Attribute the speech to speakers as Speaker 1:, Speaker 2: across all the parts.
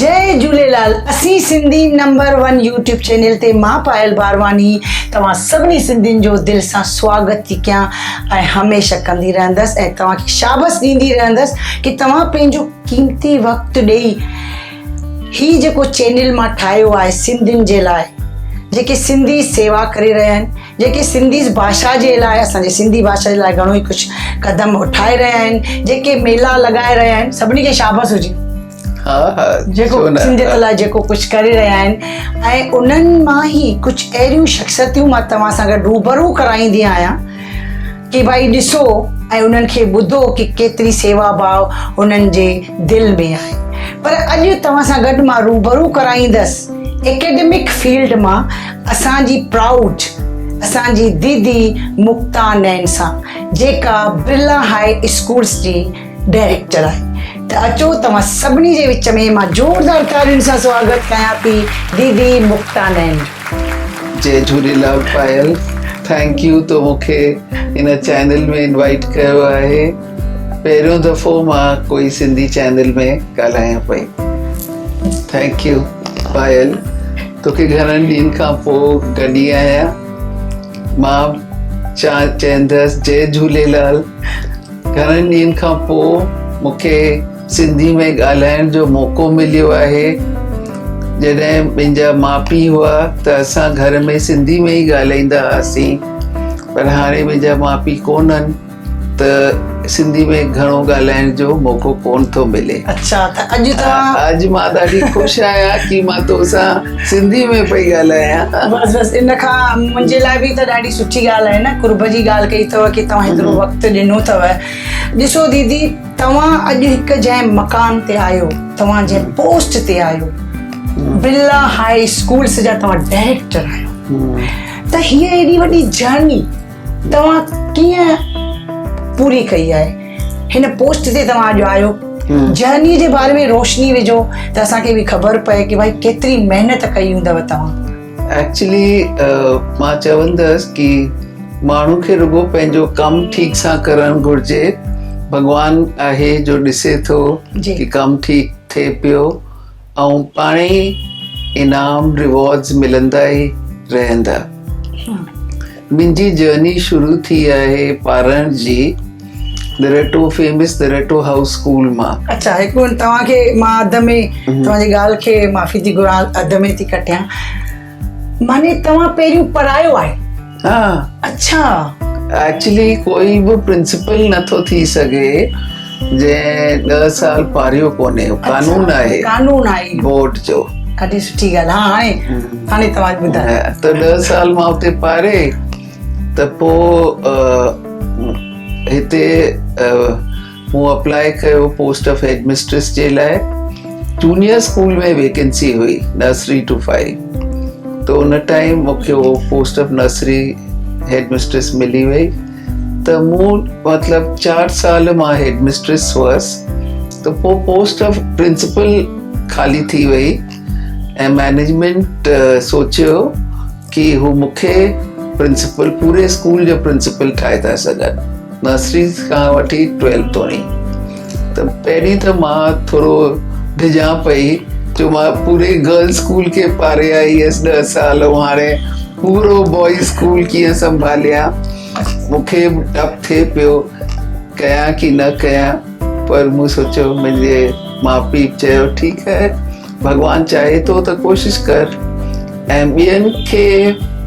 Speaker 1: जय झूलेलाल। असीं Sindhi number 1 YouTube channel ते मां पायल बारवानी तव्हां सभिनी सिंधियुनि जो दिलि सां स्वागत थी कयां ऐं हमेशह कंदी रहंदसि ऐं तव्हांखे शाबाश ॾींदी रहंदसि कि तव्हां पंहिंजो क़ीमती वक़्तु ॾेई ही जेको चैनल मां ठाहियो आहे सिंधियुनि जे लाइ, जेके सिंधी सेवा करे रहिया आहिनि, जेके सिंधी भाषा जे लाइ, असांजे सिंधी भाषा जे लाइ घणो ई कुझु क़दम उठाए रहिया आहिनि, जेके मेला लॻाए रहिया आहिनि, सभिनी खे शाबाश हुजे। जेको सिंधियत लाइ जेको कुझु करे रहिया आहिनि ऐं उन्हनि मां ई कुझु अहिड़ियूं शख़्सियतूं मां तव्हां सां गॾु रूबरू कराईंदी आहियां कि भाई ॾिसो ऐं उन्हनि खे ॿुधो कि केतिरी सेवा भाव उन्हनि जे दिलि में आहे। पर अॼु तव्हां सां गॾु मां रूबरू कराईंदसि एकेडमिक फील्ड मां असांजी प्राउड असांजी दीदी मुक्ता नैन सां, जेका बिरला हाई स्कूल्स जी डायरेक्टर आहे। त अचो तव्हां सभिनी जे विच में मां ज़ोरदार तालियुनि सां स्वागत कयां थी दीदी मुक्ता नैन।
Speaker 2: जय झूलेलाल पायल, थैंक यू तो मूंखे इन चैनल में इनवाइट कयो आहे। पहिरियों दफ़ो मां कोई सिंधी चैनल में ॻाल्हायां पई। थैंक यू पायल, तोखे घणनि ॾींहंनि खां पोइ गॾी आहियां। मां चवंदसि जय झूलेलाल। घणनि ॾींहंनि खां पोइ मूंखे सिंधी में ॻाल्हाइण जो मौक़ो मिलियो आहे। जॾहिं मुंहिंजा माउ पीउ हुआ त असां घर में सिंधी में ई ॻाल्हाईंदा हुआसीं, पर हाणे मुंहिंजा माउ पीउ कोन्हनि त सिंधी में घणो ॻाल्हाइण जो मौक़ो कोन थो मिले।
Speaker 1: अच्छा, त अॼु
Speaker 2: मां ॾाढी ख़ुशि आहियां कि मां तोसां सिंधी में पई ॻाल्हायां।
Speaker 1: बसि इन खां मुंहिंजे लाइ बि त ॾाढी सुठी ॻाल्हि आहे न, कुर्ब जी ॻाल्हि कई अथव कि तव्हां हेतिरो वक़्तु ॾिनो अथव। ॾिसो दीदी, तव्हां अॼु हिकु जंहिं मकाम ते आहियो, तव्हां जंहिं पोस्ट ते आहियो, बिरला हाई स्कूल्स जा तव्हां डायरेक्टर आहियो, त हीअ एॾी वॾी जर्नी तव्हां कीअं पूरी कई आहे? हिन पोस्ट ते तव्हां अॼु आहियो, जर्नी जे बारे में रोशनी विझो त असांखे बि ख़बर पए कि भाई केतिरी महिनत कई हूंदव तव्हां।
Speaker 2: एक्चुअली मां चवंदसि कि माण्हू खे रुॻो पंहिंजो कमु ठीक सां करणु घुरिजे। भॻवान आहे जो ॾिसे थो कि कमु ठीक थिए पियो ऐं पाणे ई इनाम रिवॉर्ड्स मिलंदा ई रहंदा। मुंहिंजी जर्नी शुरू थी आहे पारण जी दरेटो फेमस दरेटो हाउस स्कूल मां।
Speaker 1: अच्छा, हिकु मिनट, तव्हांखे मां अध में तव्हांजी ॻाल्हि खे माफ़ी थी घुरां, अध में थी कटियां। माने तव्हां पहिरियों पढ़ायो आहे?
Speaker 2: हाँ।
Speaker 1: अच्छा।
Speaker 2: एक्चुअली कोई बि प्रिंसिपल नथो थी सघे जंहिं 10 साल पारियो कोन्हे। कानून आहे बोर्ड जो।
Speaker 1: ॾाढी सुठी ॻाल्हि। हाँ, हाणे तव्हां ॿुधायो।
Speaker 2: त 10 साल मां उते पारे त पोइ हिते मूं अप्लाई कयो पोस्ट ऑफ हेडमिस्ट्रेस जे लाइ। जूनियर स्कूल में वैकेंसी हुई नर्सरी टू 5, तो उन टाइम मूंखे उहो पोस्ट ऑफ नर्सरी हेडमिस्ट्रेस मिली वई। त मूं मतिलबु 4 साल मां हेडमिस्ट्रेस हुअसि, त पोइ पोस्ट ऑफ प्रिंसिपल ख़ाली थी वई ऐं मैनेजमेंट सोचियो कि हू मूंखे प्रिंसिपल पूरे स्कूल जो प्रिंसिपल ठाहे था सघनि, नर्सरी खां वठी 12th ताईं। त पहिरीं त मां थोरो डिॼां पई जो मां पूरे गर्ल्स स्कूल खे पारे आई हुयसि 10 साल, ऐं हाणे पूरो बॉयज़ स्कूल कीअं संभालिया। मूंखे डप थिए पियो कयां कि न कयां, पर मूं सोचियो, मुंहिंजे माउ पीउ चयो ठीकु आहे, भॻवान चाहे थो त कोशिश कर। ऐं ॿियनि खे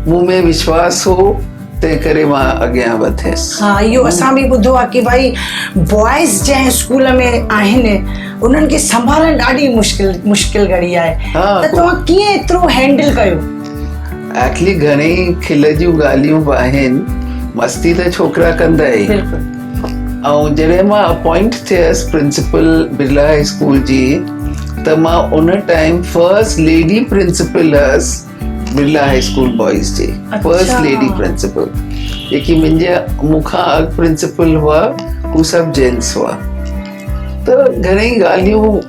Speaker 2: मूं में विश्वास हो, तंहिं करे मां अॻियां वधियसि।
Speaker 1: हा, इहो असां बि ॿुधो आहे कि भाई बॉयज़ जंहिं स्कूल में आहिनि उन्हनि खे संभालणु ॾाढी मुश्किल घड़ी आहे। त तव्हां कीअं एतिरो हैंडल कयो?
Speaker 2: एक्चुअली घणेई खिल जूं ॻाल्हियूं बि आहिनि, मस्ती त छोकिरा कंदा ई। ऐं जॾहिं मां अपॉइंट थियसि प्रिंसिपल बिरला हाई स्कूल जी, त मां उन टाइम फर्स्ट लेडी प्रिंसिपल हुअसि बिरला हाई स्कूल बॉयज़ जी। First lady principal. जेकी मूंखां अॻु प्रिंसिपल हुआ हू सभु जेंट्स हुआ। त घणेई ॻाल्हियूं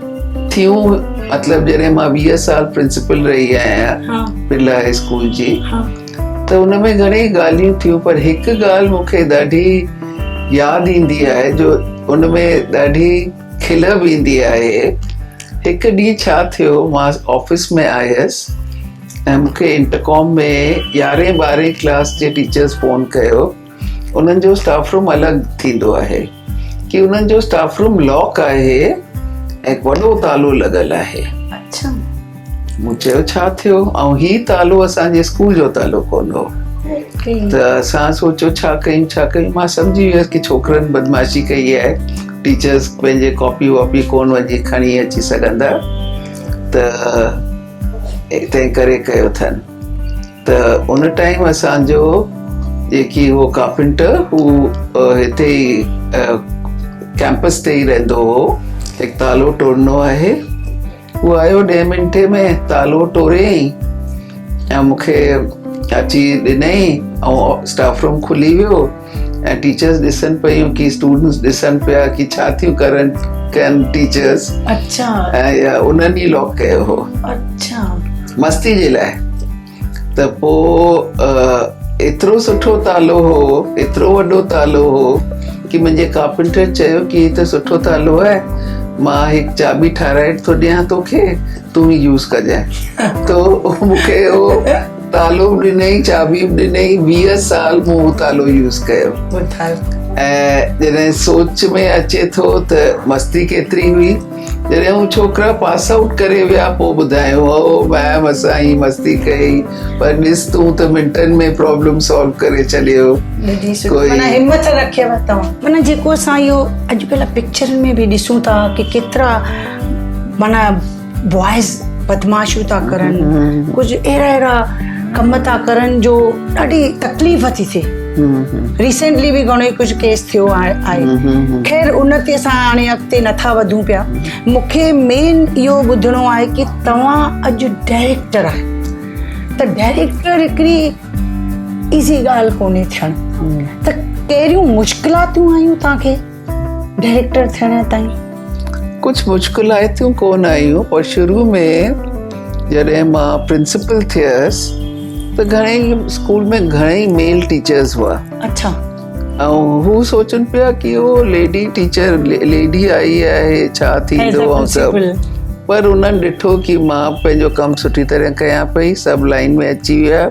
Speaker 2: थियूं, मतिलबु जॾहिं मां 20 साल प्रिंसिपल रही आहियां बिरला हाई स्कूल जी, त उन में घणेई ॻाल्हियूं थियूं, पर हिकु ॻाल्हि मूंखे ॾाढी यादि ईंदी आहे जो उन में ॾाढी खिल बि ईंदी आहे। हिकु ॾींहुं छा थियो, मां ऑफिस में आयसि ऐं मूंखे इंटरकॉम में 11-12 क्लास जे टीचर्स फ़ोन कयो। उन्हनि जो स्टाफ रूम अलॻि थींदो आहे कि उन्हनि जो स्टाफ रूम लॉक आहे ऐं वॾो तालो लॻल आहे।
Speaker 1: अच्छा।
Speaker 2: मूं चयो छा थियो, ऐं ही तालो असांजे स्कूल जो तालो कोन हो। त असां सोचियो छा कयूं। मां सम्झी वियसि कि छोकिरनि बदमाशी कई आहे, टीचर्स पंहिंजे कॉपी वॉपी कोन वञी खणी अची सघंदा, त तंहिं करे कयो अथनि। त उन टाइम असांजो जेकी उहो कारपेंटर हू हिते ई कैंपस ते ई रहंदो हो, हिकु तालो तोड़नो आहे। उहो आयो 10 मिंटे में, तालो तोड़ियईं ऐं मूंखे अची ॾिनई ऐं स्टाफ रूम खुली वियो ऐं टीचर्स ॾिसनि पियूं कि स्टूडेंट्स ॾिसनि पिया कि छा थियूं कनि टीचर्स।
Speaker 1: अच्छा।
Speaker 2: ऐं उन्हनि ई लॉक कयो हो।
Speaker 1: अच्छा।
Speaker 2: मस्ती जे लाइ। त पोइ एतिरो सुठो तालो हो, एतिरो वॾो तालो हो कि मुंहिंजे कारपेंटर चयो कि ही त सुठो तालो आहे, मां हिकु चाबी ठाराए थो ॾियां तोखे, तूं ई यूज़ कजांइ। तो मूंखे उहो तालो बि ॾिनई, चाबी बि ॾिनई। 20 साल मूं उहो तालो यूज़ कयो। ऐं जॾहिं सोच में अचे थो त मस्ती केतिरी हुई। जॾहिं हू छोकिरा पास आउट करे विया पोइ ॿुधायो, ओ मैम असां ई मस्ती कई, पर ॾिस तूं त मिंटनि में प्रॉब्लम सॉल्व करे छॾियो।
Speaker 1: माना हिम्मत रखेव तव्हां। माना जेको असां इहो अॼुकल्ह पिक्चरुनि में बि ॾिसूं था कि केतिरा माना बॉइज़ बदमाशियूं था करनि, कुझु अहिड़ा कम था करनि जो ॾाढी तकलीफ़ थी थिए। रिसेंटली भी घणो कुछ केस थियो आहे। खैर उन ते असां हाणे अॻिते नथा वधूं पिया। मूंखे मेन इहो ॿुधणो आहे कि तव्हां अॼु डायरेक्टर आहे, त डायरेक्टर हिकिड़ी ईज़ी ॻाल्हि कोन्हे थियणु। त कहिड़ियूं मुश्किलातूं आयूं तव्हांखे डायरेक्टर थियण ताईं?
Speaker 2: कुछ मुश्किलातूं कोन आयूं, पर शुरू में जॾहिं मां प्रिंसिपल थियसि त घणेई स्कूल में घणेई मेल टीचर्स हुआ।
Speaker 1: अच्छा।
Speaker 2: ऐं हू सोचनि पिया कि उहो लेडी टीचर, लेडी आई आहे, छा थींदो ऐं सभु। पर उन्हनि ॾिठो कि मां पंहिंजो कमु सुठी तरह कयां पई, सभु लाइन में अची विया।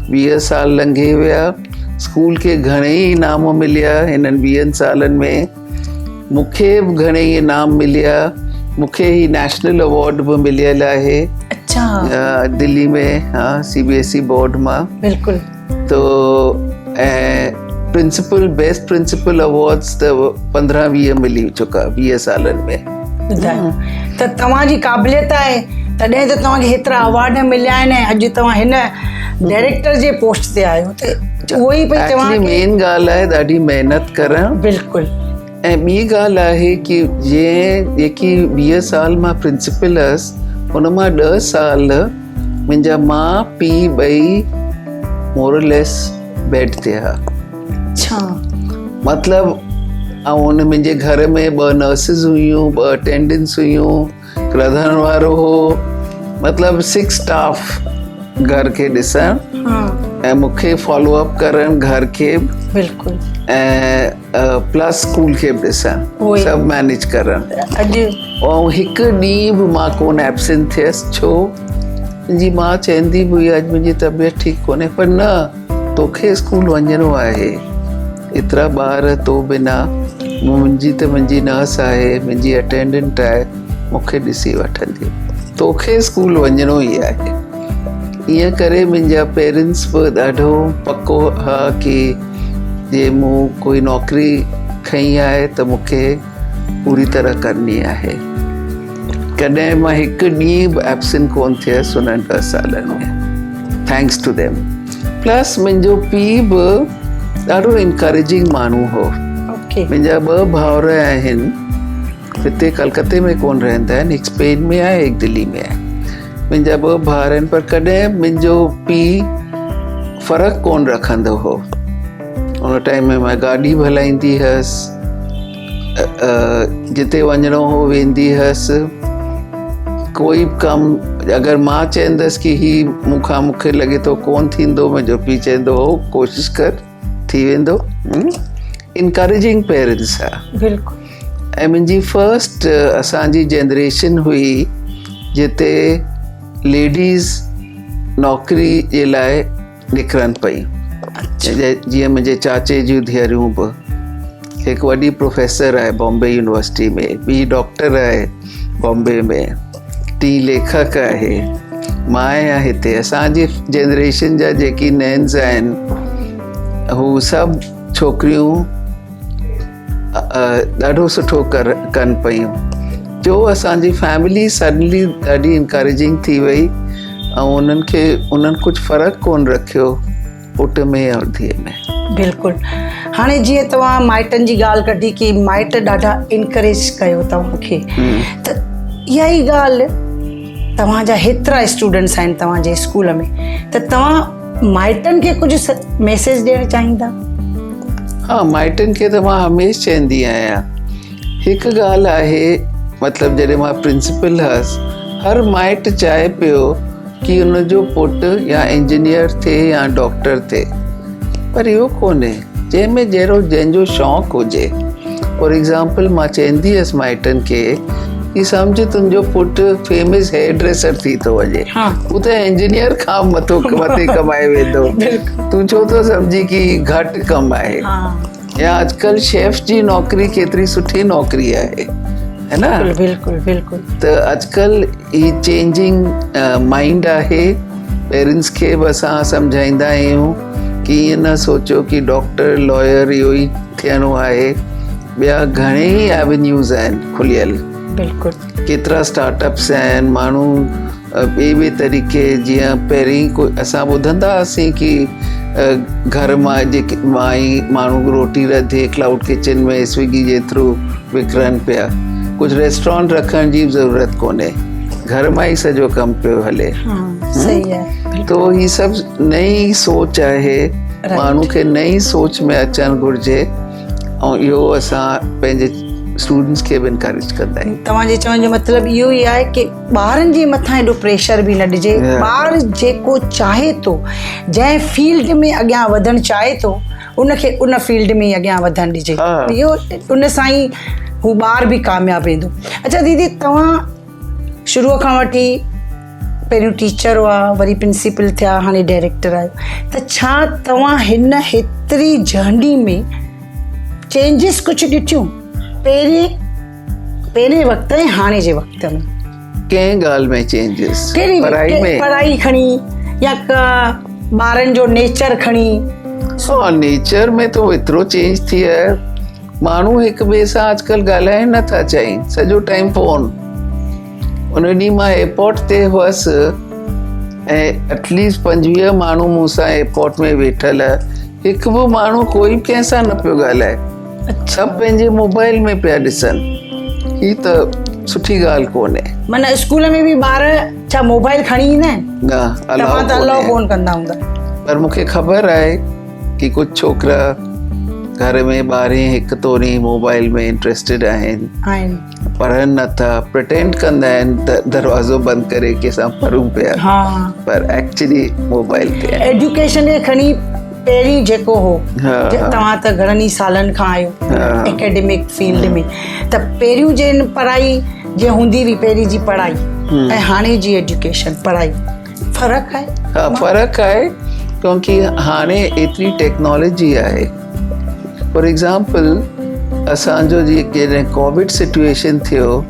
Speaker 2: 20 साल लंघे विया, स्कूल खे घणेई इनाम मिलिया हिननि 20 सालनि में। मूंखे बि घणेई इनाम मिलिया। मूंखे ही नेशनल अवार्ड बि मिलियल आहे।
Speaker 1: अच्छा।
Speaker 2: दिल्ली में, हाँ, CBSE बोर्ड मां।
Speaker 1: बिल्कुल।
Speaker 2: तो प्रिंसिपल, बेस्ट प्रिंसिपल अवार्ड्स त 15-20 मिली चुका 20 सालनि में।
Speaker 1: ॿुधायो त तव्हांजी क़ाबिलियत आहे तॾहिं त तव्हांखे हेतिरा अवार्ड मिलिया आहिनि ऐं अॼु तव्हां हिन डायरेक्टर जे पोस्ट ते आहियो। त उहो ई पई तव्हां
Speaker 2: मेन ॻाल्हि आहे ॾाढी महिनत करणु।
Speaker 1: बिल्कुलु।
Speaker 2: ऐं ॿी ॻाल्हि आहे कि जीअं जेकी 20 साल मां प्रिंसिपल हुअसि, हुन मां 10 साल मुंहिंजा माउ पीउ ॿई मोरलेस बेड ते हुआ।
Speaker 1: अच्छा।
Speaker 2: मतिलबु ऐं हुन मुंहिंजे घर में 2 नर्सिस हुयूं, 2 अटेंडेंट्स हुयूं, रधण वारो हो, मतिलबु 6 स्टाफ घर खे ॾिसणु ऐं मूंखे फॉलोअप करणु घर खे।
Speaker 1: बिल्कुलु।
Speaker 2: ऐं प्लस स्कूल खे बि ॾिसणु, सभु मैनेज करणु। ऐं हिकु ॾींहुं बि मां कोन एब्सेंट थियसि। छो? मुंहिंजी माउ चवंदी हुई अॼु मुंहिंजी तबियत ठीकु कोन्हे, पर न, तोखे स्कूल वञिणो आहे, एतिरा ॿार तो बिना, मुंहिंजी नर्स आहे, मुंहिंजी अटेंडेंट आहे, मूंखे ॾिसी वठंदी, तोखे स्कूल वञिणो ई आहे। ईअं करे मुंहिंजा पेरेंट्स बि ॾाढो पको हुआ कि जे मूं कोई नौकिरी खई आहे त मूंखे पूरी तरह करणी आहे। कॾहिं मां हिकु ॾींहुं बि एब्सेंट कोन थियसि उन्हनि 10 सालनि में, थैंक्स टू देम। प्लस मुंहिंजो पीउ बि ॾाढो इनकरेजिंग माण्हू हो। मुंहिंजा 2 भाउर आहिनि, हिते कलकत्ते में कोन रहंदा आहिनि, हिकु स्पेन में आहे, हिकु दिल्ली में आहे। मुंहिंजा 2 भाउर आहिनि, पर कॾहिं मुंहिंजो पीउ फ़र्क़ु कोन रखंदो हो। उन टाइम में मां गाॾी बि हलाईंदी हुअसि, जिते वञिणो हो वेंदी हुअसि। कोई बि कमु अगरि मां चवंदसि कि ही मूंखे लॻे थो कोन थींदो, मुंहिंजो पीउ चवंदो हो कोशिशि कर, थी वेंदो। इनकरेजिंग पेरेंट्स आहे।
Speaker 1: बिल्कुलु।
Speaker 2: ऐं मुंहिंजी फर्स्ट असांजी जनरेशन हुई जिते लेडीज़ नौकिरी जे लाइ निकिरनि पयूं। जीअं मुंहिंजे चाचे जूं धीअरूं बि, हिकु वॾी प्रोफेसर आहे बॉम्बे यूनिवर्सिटी में, ॿी डॉक्टर आहे बॉम्बे में, टी लेखक आहे, मां आहियां हिते। असांजी जनरेशन जा जेकी नैन्स आहिनि हू सभु छोकिरियूं ॾाढो सुठो कनि पयूं, जो असांजी फैमिली सडनली ॾाढी इंकरेजिंग थी वई ऐं उन्हनि कुझु फ़र्क़ु कोन रखियो पुट में और धीअ में।
Speaker 1: बिल्कुलु। हाणे जीअं तव्हां माइटनि जी ॻाल्हि कढी की माइट ॾाढा इनकरेज कयो तव्हांखे, त इहा ई ॻाल्हि तव्हांजा हेतिरा स्टूडेंट्स आहिनि तव्हांजे स्कूल में, त तव्हां माइटनि खे कुझु मैसेज ॾियणु चाहींदा?
Speaker 2: हा, माइटनि खे त मां हमेशह चवंदी आहियां, हिकु ॻाल्हि आहे, मतिलबु जॾहिं मां प्रिंसिपल हुअसि, हर माइट चाहे पियो कि हुनजो पुटु या इंजीनियर थिए या डॉक्टर थिए, पर इहो कोन्हे जंहिंमें जंहिंजो शौक़ु हुजे। फॉर एग्ज़ाम्पल मां चवंदी हुअसि माइटनि खे कि सम्झ तुंहिंजो पुटु फेमस हेयर ड्रेसर थी थो वञे, हू त इंजीनियर खां मथे कमाए वेंदो, तूं छो थो सम्झी कि घटि कमु आहे। या अॼुकल्ह शेफ जी नौकिरी केतिरी सुठी नौकिरी आहे, है ना?
Speaker 1: बिल्कुलु बिल्कुलु।
Speaker 2: त अॼुकल्ह ही चेंजिंग माइंड आहे। पेरेंट्स खे बि असां सम्झाईंदा आहियूं कि ईअं न सोचो कि डॉक्टर लॉयर इहो ई थियणो आहे, ॿिया घणेई एवेन्यूज़ आहिनि खुलियल।
Speaker 1: बिल्कुलु।
Speaker 2: केतिरा स्टार्टअप्स आहिनि, माण्हू ॿिए तरीक़े, जीअं पहिरीं असां ॿुधंदा हुआसीं कि घर मां जेके माण्हू रोटी रधे क्लाउड किचन में स्विगी जे थ्रू विकिरनि पिया। कुझु रेस्टोरेंट रखण जी ज़रूरत कोन्हे, घर मां ई सॼो कमु पियो हले।
Speaker 1: सही आहे।
Speaker 2: तो ही सभु नई सोच आहे, माण्हू खे नई सोच में अचणु घुरिजे ऐं इहो असां पंहिंजे स्टूडेंट्स खे बि इनकरेज कंदा आहियूं।
Speaker 1: तव्हांजे चवण जो मतिलबु इहो ई आहे कि ॿारनि जे मथां एॾो प्रेशर बि न ॾिजे। ॿार जेको चाहे थो, जंहिं फील्ड में अॻियां वधणु चाहे थो, उनखे उन फील्ड में ई अॻियां वधणु ॾिजे। इहो उन सां ई हू ॿार बि कामयाबु वेंदो। अच्छा दीदी, तव्हां शुरूअ खां वठी पहिरियों टीचर हुआ, वरी प्रिंसिपल थिया, हाणे डायरेक्टर आहियो, त छा तव्हां हिन हेतिरी जर्नी में चेंजिस कुझु ॾिठियूं पहिरें वक़्त ऐं हाणे जे वक़्त में?
Speaker 2: कंहिं ॻाल्हि में चेंजिस?
Speaker 1: पढ़ाई खणी या ॿारनि जो नेचर खणी?
Speaker 2: नेचर में तो एतिरो चेंज थी आहे, माण्हू हिकु ॿिए सां अॼुकल्ह ॻाल्हाइण नथा चाहिनि, सॼो टाइम फ़ोन। उन ॾींहुं मां एयरपोर्ट ते हुअसि ऐं एटलीस्ट 25 माण्हू मूं सां एयरपोर्ट में वेठल, हिकु बि माण्हू कोई बि कंहिंसां न पियो ॻाल्हाए, सभु पंहिंजे मोबाइल में पिया ॾिसनि। ही त सुठी ॻाल्हि कोन्हे। माना
Speaker 1: स्कूल में बि ॿार छा मोबाइल खणी ईंदा आहिनि?
Speaker 2: न,
Speaker 1: तव्हां त अलाउ कोन कंदा हूंदा।
Speaker 2: पर मूंखे ख़बर आहे कि कुझु छोकिरा घर में 12-1 तोरी मोबाइल में इंटरेस्टेड आहिनि, पढ़नि नथा, प्रिटेंड कंदा आहिनि त दरवाज़ो बंदि करे कि असां पढ़ूं पिया, पर एक्चुअली मोबाइल ते। एजुकेशन
Speaker 1: खे खणी पहिरीं जेको हो, तव्हां त घणनि ई सालनि खां आहियो एकेडमिक फील्ड में, त पहिरियों जे पढ़ाई जे हूंदी हुई, पहिरीं जी पढ़ाई ऐं हाणे जी एजुकेशन पढ़ाई, फ़र्क़ु आहे?
Speaker 2: हा, फ़र्क़ु आहे, क्योंकि हाणे एतिरी टेक्नोलॉजी आहे। फॉर एग्ज़ाम्पल असांजो जॾहिं कोविड सिचुएशन थियो,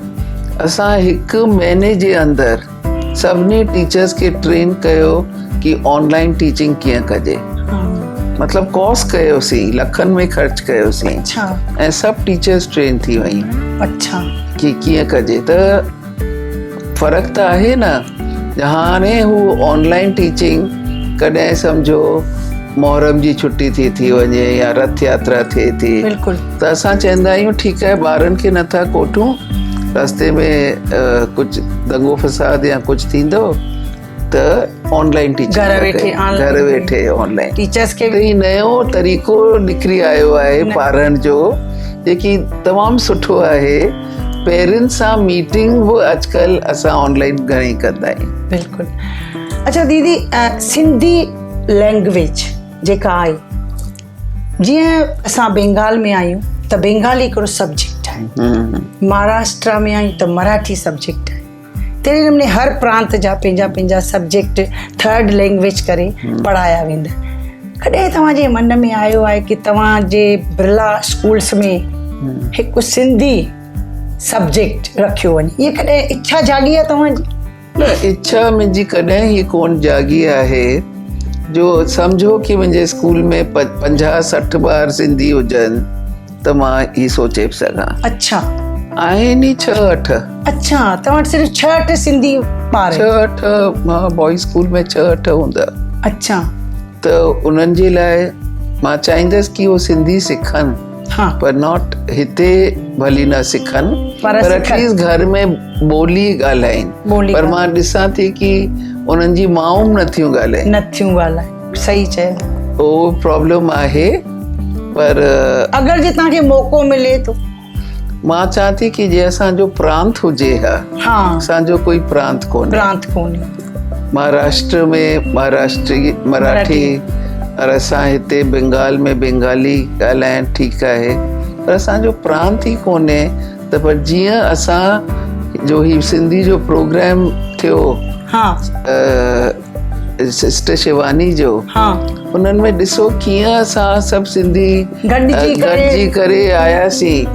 Speaker 2: असां 1 महीने जे अंदरि सभिनी टीचर्स खे ट्रेन कयो कि ऑनलाइन टीचिंग कीअं कजे। मतिलबु कोर्स कयोसीं, लखनि में ख़र्च कयोसीं, ऐं सभु टीचर्स ट्रेन थी वयूं।
Speaker 1: अच्छा,
Speaker 2: कि कीअं कजे। त फ़र्क़ु त आहे न। हाणे हू ऑनलाइन टीचिंग कॾहिं सम्झो मोहरम जी छुट्टी थी वञे या रथ यात्रा थिए थी, त असां चवंदा आहियूं ठीकु आहे, ॿारनि खे नथा कोठूं, रस्ते में कुझु दंगो फसाद या कुझु थींदो त ऑनलाइन टीचिंग, घर वेठे ऑनलाइन
Speaker 1: टीचर्स खे
Speaker 2: ही नयो तरीक़ो निकिरी आयो आहे पढ़ण जो, जेकी तमामु सुठो आहे। पेरेंट्स सां मीटिंग बि अॼुकल्ह असां ऑनलाइन घणेई कंदा आहियूं।
Speaker 1: बिल्कुलु। अच्छा दीदी, सिंधी लैंग्वेज जेका आहे, जीअं असां बंगाल में आहियूं त बंगाली हिकिड़ो सब्जेक्ट आहे, आहे, महाराष्ट्र में आई त मराठी सब्जेक्ट आहे। तहिड़े नमूने हर प्रांत जा पंहिंजा पंहिंजा सब्जेक्ट थर्ड लैंग्वेज करे पढ़ाया वेंदा। कॾहिं तव्हांजे मन में आयो आहे कि तव्हांजे बिरला स्कूल्स में हिकु सिंधी सब्जेक्ट रखियो वञे, इहा कॾहिं इच्छा जागी आहे तव्हांजी?
Speaker 2: न, इच्छा मुंहिंजी कॾहिं ई कोन जागी आहे। जो सम्झो कि मुंहिंजे स्कूल में 50-60 ॿार सिंधी हुजनि त मां ही सोचे सघां।
Speaker 1: अच्छा,
Speaker 2: आहिनि ई 6-8।
Speaker 1: अच्छा, तव्हां वटि सिर्फ़ु 6-8 सिंधी ॿार?
Speaker 2: 6-8 मां बॉयज़ स्कूल में 6-8 हूंदा।
Speaker 1: अच्छा,
Speaker 2: त उन्हनि जे लाइ मां चाहींदसि कि उहो सिंधी सिखनि,
Speaker 1: हाँ,
Speaker 2: पर नॉट हिते भली न सिखनि, पर
Speaker 1: सिखनि।
Speaker 2: एटलीस्ट घर में ॿोली ॻाल्हाइनि। पर मां ॾिसां थी कि उन्हनि जी माऊं नथियूं ॻाल्हाइनि।
Speaker 1: सही चयो,
Speaker 2: उहो प्रॉब्लम आहे। पर
Speaker 1: अगरि जे तव्हांखे मौक़ो मिले थो,
Speaker 2: मां चाहियां थी कि जे असांजो प्रांत हुजे हा,
Speaker 1: हाँ,
Speaker 2: असांजो कोई प्रांत कोन्हे। महाराष्ट्र में मराठी, और असां हिते बंगाल में बंगाली ॻाल्हाइण ठीकु आहे, पर असांजो प्रांत ई कोन्हे। त पर जीअं असां जो ही सिंधी जो प्रोग्राम थियो,
Speaker 1: हाँ,
Speaker 2: सिस्टर शिवानी जो,
Speaker 1: हाँ,
Speaker 2: उन्हनि में ॾिसो कीअं असां सभु सिंधी गॾिजी करे आयासीं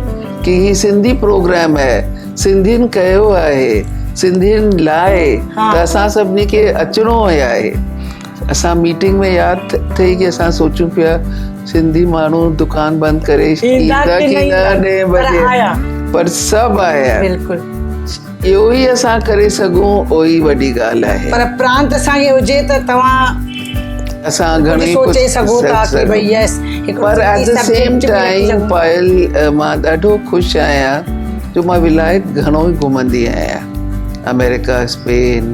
Speaker 2: कि ही सिंधी प्रोग्राम आहे, सिंधियुनि कयो आहे, सिंधियुनि लाइ, त असां सभिनी खे अचिणो आहे। असां मीटिंग में यादि थिए कि असां सोचूं पिया सिंधी माण्हू दुकान बंदि करे ईंदा कि न 9 बजे, पर सभु आया।
Speaker 1: बिल्कुलु,
Speaker 2: इहो ई असां करे सघूं, उहो ई वॾी ॻाल्हि आहे। पर
Speaker 1: प्रांत असांखे हुजे त तव्हां
Speaker 2: असां घणेई
Speaker 1: सोचे सघो था कि भई यस।
Speaker 2: पर एट द सेम टाइम पायल, मां ॾाढो ख़ुशि आहियां जो मां विलायत घणो ई घुमंदी आहियां, अमेरिका, स्पेन,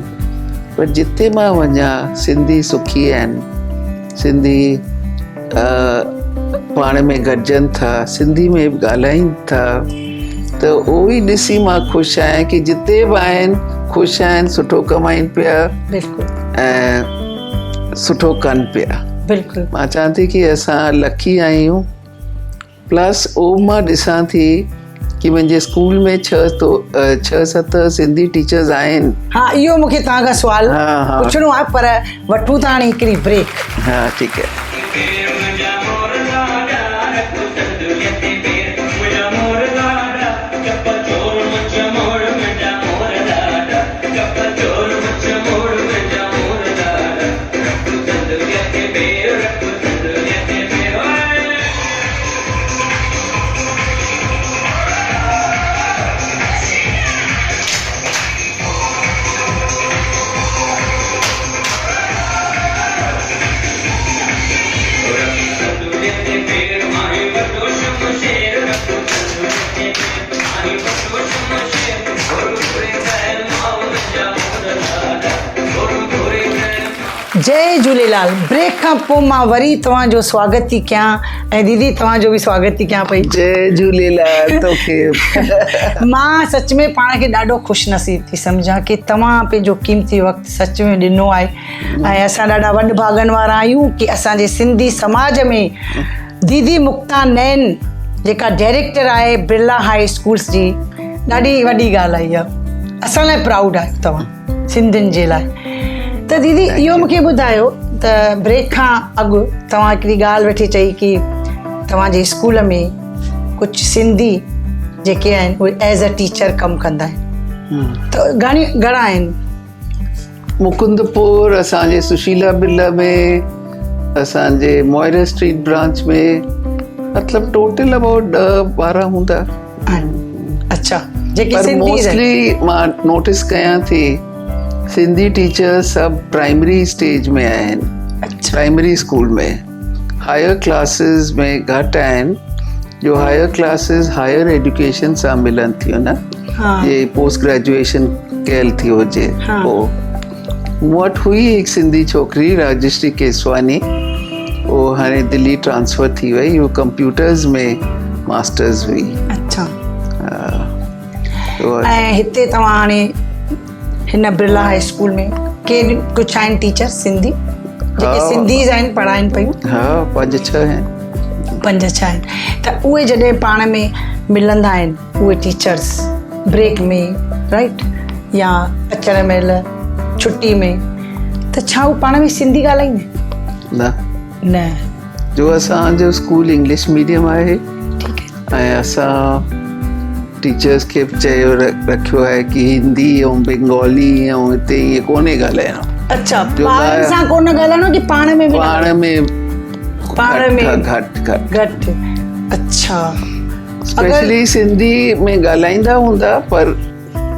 Speaker 2: पर जिते मां वञा सिंधी सुखी आहिनि, सिंधी पाण में गॾजनि था, सिंधी में ॻाल्हाइनि था, त उहो ई ॾिसी मां ख़ुशि आहियां कि जिते बि आहिनि ख़ुशि आहिनि, सुठो कमाइनि पिया ऐं सुठो कनि पिया।
Speaker 1: बिल्कुलु,
Speaker 2: मां चाहियां थी कि असां लकी आहियूं। प्लस उहो मां ॾिसां थी कि मुंहिंजे स्कूल में 6-7 सिंधी टीचर्स आहिनि।
Speaker 1: हाँ, इहो मूंखे तव्हां खां सुवाल पुछणो आहे, पर वठूं था हाणे हिकिड़ी ब्रेक।
Speaker 2: हाँ, ठीकु है।
Speaker 1: जय झूलेलाल। ब्रेक खां पोइ मां वरी तव्हांजो स्वागत थी कयां ऐं दीदी तव्हांजो बि स्वागत थी कयां पई।
Speaker 2: जय झूलेलाल तोखे।
Speaker 1: मां सच में पाण खे ॾाढो ख़ुशि नसीब थी सम्झां कि तव्हां पंहिंजो क़ीमती वक़्तु सच में ॾिनो आहे ऐं असां ॾाढा वॾ भागनि वारा आहियूं कि असांजे सिंधी समाज में दीदी मुक्ता नैन जेका डायरेक्टर आहे बिरला हाई स्कूल्स जी, ॾाढी वॾी ॻाल्हि आहे इहा। असां लाइ प्राउड आहे तव्हां सिंधियुनि जे लाइ। त दीदी इहो मूंखे ॿुधायो त ब्रेक खां अॻु तव्हां हिकिड़ी ॻाल्हि वेठी चई कि तव्हांजे स्कूल में कुझु सिंधी जेके आहिनि उहे एज़ अ टीचर कमु कंदा आहिनि, त घणा आहिनि?
Speaker 2: मुकुंदपुर, असांजे सुशीला बिरला में, असांजे मोइरा स्ट्रीट ब्रांच में, मतिलबु टोटल अबाउट 10-12 हूंदा।
Speaker 1: अच्छा, जेके सिंधी
Speaker 2: मोस्टली मां नोटिस कयां थी सिंधी टीचर्स सब प्राइमरी स्टेज में आहिनि।
Speaker 1: अच्छा,
Speaker 2: प्राइमरी स्कूल में। हायर क्लासेस में घटि आहिनि, जो हायर क्लासेस हायर एजुकेशन सां मिलनि थियूं न, ये पोस्ट ग्रेजुएशन कयल थी हुजे। पोइ मूं वटि हुई हिकु सिंधी छोकिरी राजश्री केसवानी, वो हाणे दिल्ली ट्रांसफर थी वई, वो कंप्यूटर्स में मास्टर्स हुई।
Speaker 1: अच्छा, ऐं हिते तव्हां हाणे हिन बिरला हाई स्कूल में केरु कुझु आहिनि टीचर सिंधी जेके सिंधीज़ आहिनि पढ़ाइनि पियूं?
Speaker 2: हाँ, 5-6 आहिनि।
Speaker 1: 5-6 आहिनि। त उहे जॾहिं पाण में मिलंदा आहिनि उहे टीचर्स ब्रेक में, राइट, या अचण महिल छुटी में, त छा उहे पाण में सिंधी ॻाल्हाईंदा? न,
Speaker 2: जो असांजो स्कूल इंग्लिश मीडियम आहे ऐं असां टीचर्स खे बि चयो रखियो आहे कि हिंदी ऐं बंगाली ऐं हिते ईअं कोन्हे ॻाल्हाइणो।
Speaker 1: अच्छा, ॿारनि सां कोन ॻाल्हाइणो कि पाण में घटि? अच्छा,
Speaker 2: स्पेशली सिंधी में ॻाल्हाईंदा हूंदा पर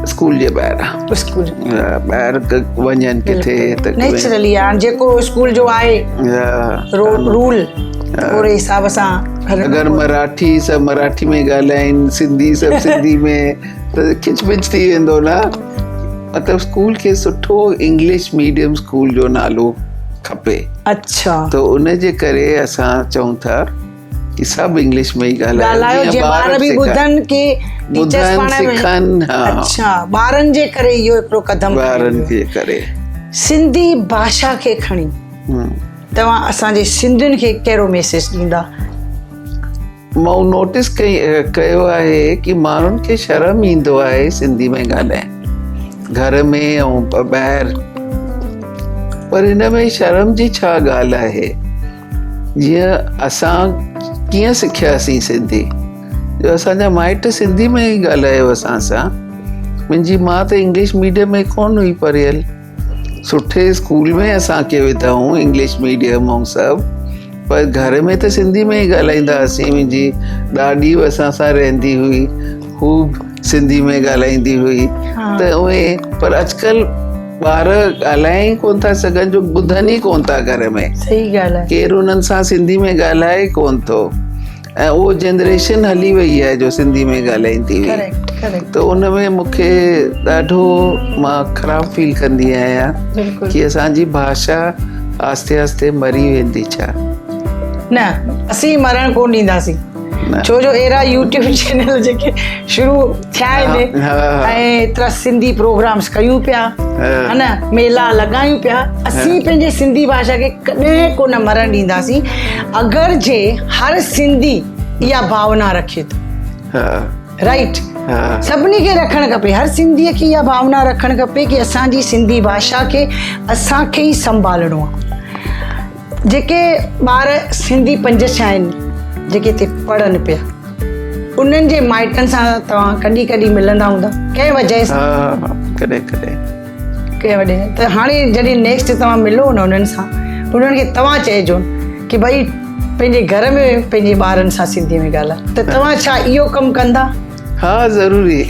Speaker 2: स्कूल जे ॿाहिरां, स्कूल ॿाहिरि वञनि किथे त
Speaker 1: नेचुरली आहे जेको स्कूल जो आहे रूल ओड़े हिसाब सां।
Speaker 2: अगरि मराठी सभु मराठी में ॻाल्हाइनि, सिंधी सभु सिंधी में, त खिचपिच थी वेंदो न। मतिलबु स्कूल खे सुठो इंग्लिश मीडियम स्कूल जो नालो खपे।
Speaker 1: अच्छा,
Speaker 2: त उन जे करे असां चऊं था कि सभु इंग्लिश में ई ॻाल्हायो,
Speaker 1: जीअं ॿार बि ॿुधनि कि टीचर्स पाण में सिखनि। अच्छा, ॿारनि जे करे इहो हिकिड़ो क़दम,
Speaker 2: ॿारनि जे करे।
Speaker 1: सिंधी भाषा खे खणी तव्हां असांजे सिंधियुनि खे कहिड़ो मैसेज ॾींदा?
Speaker 2: मां नोटिस कयो आहे कि माण्हुनि खे शर्म ईंदो आहे सिंधी में ॻाल्हाइण, घर में ऐं ॿाहिरि, पर हिन में शर्म जी छा ॻाल्हि आहे? जीअं असां कीअं सिखियासीं सिंधी, जो असांजा माइट सिंधी में ई ॻाल्हायो असां सां। मुंहिंजी माउ त इंग्लिश मीडियम में कोन हुई पढ़ियल, सुठे स्कूल में असांखे विधऊं इंग्लिश मीडियम ऐं सभु, पर घर में त सिंधी में ई ॻाल्हाईंदा हुआसीं। मुंहिंजी ॾाॾी असां सां रहंदी हुई, हू सिंधी में ॻाल्हाईंदी हुई। त उहे, पर अॼुकल्ह ॿार ॻाल्हाए ई कोन था सघनि, जो ॿुधनि ई कोन था घर में।
Speaker 1: सही ॻाल्हि आहे, केरु
Speaker 2: उन्हनि सां सिंधी में ॻाल्हाए कोन थो, ऐं उहो जनरेशन हली वई आहे जो सिंधी में ॻाल्हाईंदी हुई। त उन में मूंखे ॾाढो मां ख़राबु फील कंदी आहियां कि असांजी भाषा आस्ते आस्ते मरी वेंदी। छा
Speaker 1: न, असीं मरण कोन ॾींदासीं, छो जो अहिड़ा यूट्यूब चैनल जेके शुरू थिया आहिनि ऐं एतिरा सिंधी प्रोग्राम्स कयूं पिया, है न, मेला लॻायूं पिया, असीं पंहिंजे सिंधी भाषा खे कॾहिं कोन मरण ॾींदासीं अगरि जे हर सिंधी इहा भावना रखे थो, राइट। सभिनी खे रखणु खपे, हर सिंधीअ खे इहा भावना रखणु खपे कि असांजी सिंधी भाषा खे असांखे ई संभालणो आहे। जेके ॿार सिंधी 5-6 आहिनि जेके हिते पढ़नि पिया, उन्हनि जे माइटनि सां तव्हां कॾहिं कॾहिं मिलंदा हूंदा कंहिं वजह सां? कंहिं वजह, त हाणे जॾहिं नेक्स्ट तव्हां मिलो न उन्हनि सां, उन्हनि खे तव्हां चइजो कि भई पंहिंजे घर में पंहिंजे ॿारनि सां सिंधी में ॻाल्हाए। त तव्हां छा इहो कमु कंदा?
Speaker 2: हा, ज़रूरी।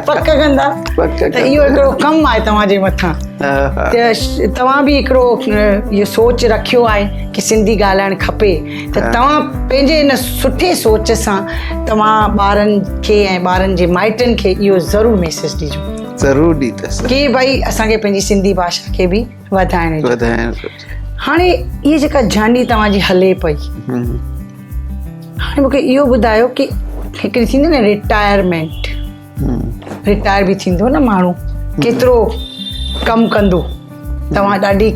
Speaker 1: पक कंदा? त इहो हिकिड़ो कमु आहे तव्हांजे मथां, त तव्हां बि हिकिड़ो इहो सोच रखियो आहे कि सिंधी ॻाल्हाइणु खपे, त तव्हां पंहिंजे इन सुठे सोच सां तव्हां ॿारनि खे ऐं ॿारनि जे माइटनि खे इहो ज़रूरु मैसेज ॾिजो।
Speaker 2: ज़रूरु ॾींदसि कि
Speaker 1: भई असांखे पंहिंजी सिंधी भाषा खे बि वधाइण घुरिजे। हाणे इहा जेका जर्नी तव्हांजी हले पई, हाणे मूंखे इहो ॿुधायो कि हिकिड़ी थींदी न रिटायरमेंट, रिटायर बि थींदो न माण्हू, केतिरो कमु कंदो, तव्हां ॾाढी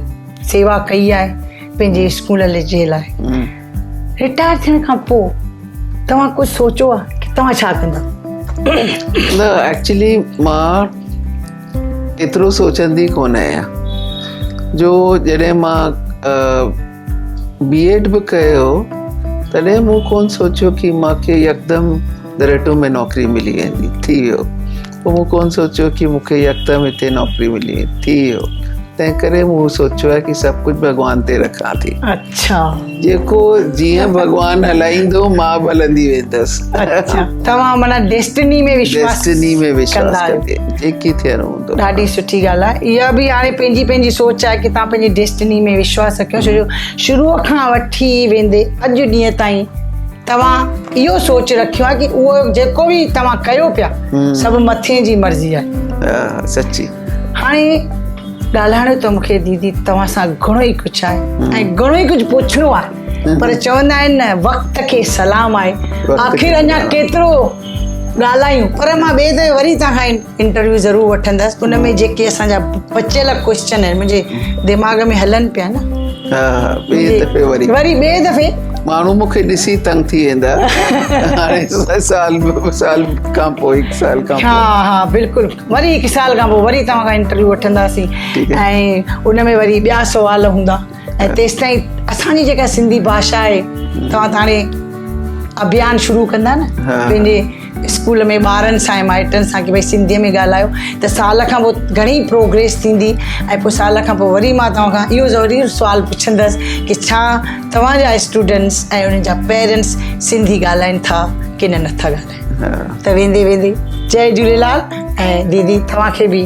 Speaker 1: सेवा कई आहे पंहिंजे स्कूल जे लाइ। रिटायर थियण खां पोइ तव्हां कुझु सोचियो आहे कि तव्हां छा कंदा?
Speaker 2: न, एक्चुअली मां एतिरो सोचंदी कोन आहियां, जो जॾहिं मां B.Ed बि कयो तॾहिं मूं कोन सोचियो कि मूंखे यकदमि दरेटो में नौकिरी मिली वेंदी, थी वियो। पोइ मूं कोन सोचियो कि मूंखे यकदमि हिते नौकिरी मिली वेंदी, थी वियो। तंहिं करे मूं सोचियो आहे कि सभु कुझु भॻवान ते रखां थी। अच्छा, जेको जीअं भॻवान हलाईंदो मां बि हलंदी वेंदसि। अच्छा, तव्हां माना डेस्टिनी में विश्वास कंदा, जेकी थियणो हूंदो। ॾाढी सुठी ॻाल्हि आहे। इहा बि हाणे पंहिंजी पंहिंजी सोच आहे कि तव्हां पंहिंजी डेस्टिनी में विश्वास रखियो, छो जो शुरूअ खां वठी वेंदे अॼु ॾींहं ताईं तव्हां इहो सोच रखियो आहे कि उहो जेको बि तव्हां कयो पिया सभु मथे जी मर्ज़ी आहे। सची। हाणे ॻाल्हाइणो त मूंखे दीदी तव्हां सां घणो ई कुझु आहे ऐं घणो ई कुझु पुछणो आहे, पर चवंदा आहिनि न वक़्त खे सलाम आहे, आख़िर अञा केतिरो ॻाल्हायूं। पर मां ॿिए दफ़े वरी तव्हां खां इंटरव्यू ज़रूरु वठंदसि, उन में जेके असांजा बचियल क्वेश्चन आहिनि मुंहिंजे दिमाग़ में हलनि पिया न, वरी ॿिए दफ़े माण्हू मूंखे ॾिसी तंग थी वेंदा हाणे साल खां पोइ 1 साल खां
Speaker 1: हा
Speaker 2: पोइ
Speaker 1: हा बिल्कुलु वरी 1 साल खां पोइ वरी तव्हां खां इंटरव्यू वठंदासीं
Speaker 2: ठीकु
Speaker 1: ऐं उन में वरी ॿिया सुवाल हूंदा ऐं तेसि ताईं असांजी जेका सिंधी भाषा आहे तव्हां त हाणे अभियान शुरू कंदा न
Speaker 2: हा।
Speaker 1: पंहिंजे स्कूल में ॿारनि सां ऐं माइटनि सां की भई सिंधीअ में ॻाल्हायो त साल खां पोइ घणी प्रोग्रेस थींदी ऐं पोइ साल खां पोइ वरी मां तव्हां खां इहो ज़रूरी सुवालु पुछंदसि की छा तव्हांजा स्टूडेंट्स ऐं उन्हनि जा पेरेंट्स सिंधी ॻाल्हाइनि था की न नथा ॻाल्हाइनि
Speaker 2: हा।
Speaker 1: त वेंदे वेंदे जय झूलेलाल ऐं दीदी तव्हांखे बि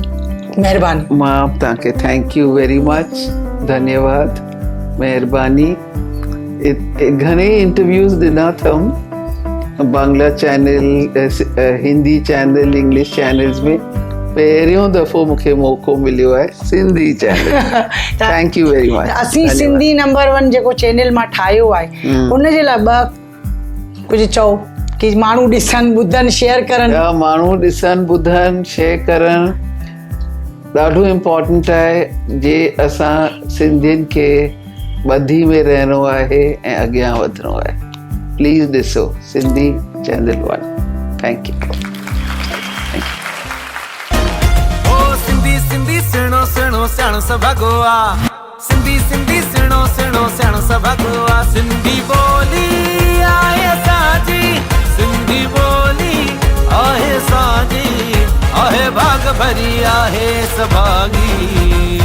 Speaker 1: महिरबानी
Speaker 2: मां तव्हांखे थैंक यू वेरी मच धन्यवाद महिरबानी घणेई इंटरव्यूज़ ॾिना अथमि Bangla channel Hindi channel English channels में पहिरियों दफ़ो मूंखे मौक़ो मिलियो आहे Sindhi channel thank U very much
Speaker 1: असीं सिंधी नंबर 1 जेको चैनल मां ठाहियो आहे उनजे लाइ 2 कुझु चओ की माण्हू ॾिसनि ॿुधनि शेयर करनि
Speaker 2: माण्हू ॾिसनि ॿुधनि शेयर करणु ॾाढो इम्पोर्टेंट आहे जे असां सिंधियुनि खे ॿधी में रहणो आहे ऐं अॻियां वधिणो आहे प्लीज़ ॾिसो Sindhi channel 1 thank you
Speaker 3: Sindhi Sindhi सेणो सेणो सियाणो सभा गोआ सिंधी सिंधी सेणो सेणो सियाणो सभा गोआ सिंधी बोली आहे असांजी सिंधी बोली आहे असांजी आहे भाग भरी आहे सभागी